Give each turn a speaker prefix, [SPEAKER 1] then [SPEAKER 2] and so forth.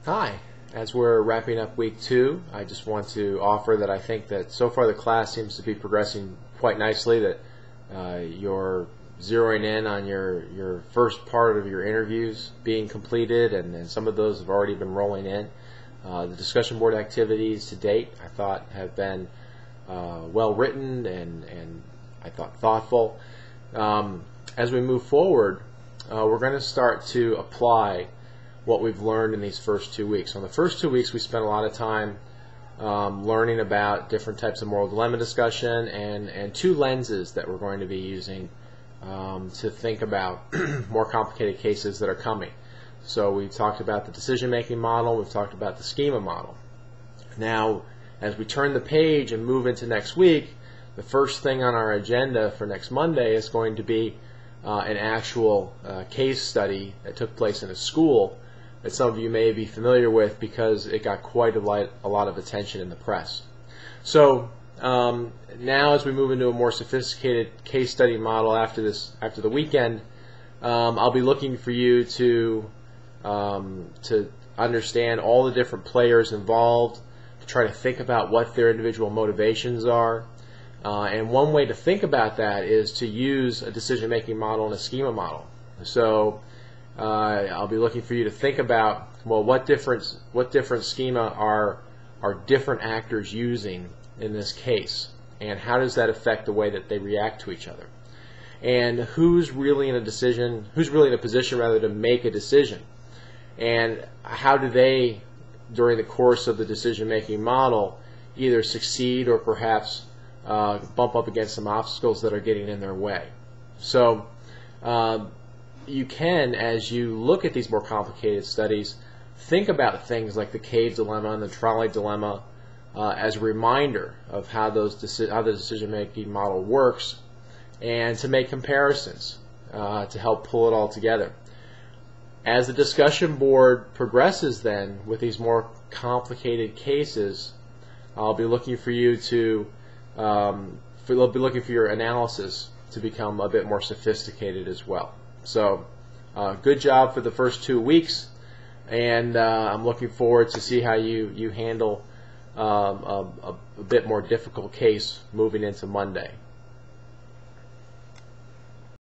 [SPEAKER 1] Hi. As we're wrapping up week 2, I just want to offer that I think that so far the class seems to be progressing quite nicely, that you're zeroing in on your first part of your interviews being completed, and some of those have already been rolling in. The discussion board activities to date I thought have been well written and I thought thoughtful. As we move forward, we're going to start to apply what we've learned in these first 2 weeks. So in the first 2 weeks we spent a lot of time learning about different types of moral dilemma discussion and 2 lenses that we're going to be using to think about more complicated cases that are coming. So we've talked about the decision-making model, we've talked about the schema model. Now, as we turn the page and move into next week, the first thing on our agenda for next Monday is going to be an actual case study that took place in a school that some of you may be familiar with because it got quite a lot of attention in the press. So now as we move into a more sophisticated case study model after the weekend, I'll be looking for you to understand all the different players involved, to try to think about what their individual motivations are. And one way to think about that is to use a decision-making model and a schema model. So I'll be looking for you to think about, well, what different schema are different actors using in this case, and how does that affect the way that they react to each other, and who's really in a position rather to make a decision, and how do they, during the course of the decision-making model, either succeed or perhaps bump up against some obstacles that are getting in their way. So you can, as you look at these more complicated studies, think about things like the cave dilemma and the trolley dilemma as a reminder of how the decision-making model works, and to make comparisons to help pull it all together. As the discussion board progresses then with these more complicated cases, I'll be looking for you to your analysis to become a bit more sophisticated as well. So good job for the first 2 weeks, and I'm looking forward to see how you handle a bit more difficult case moving into Monday.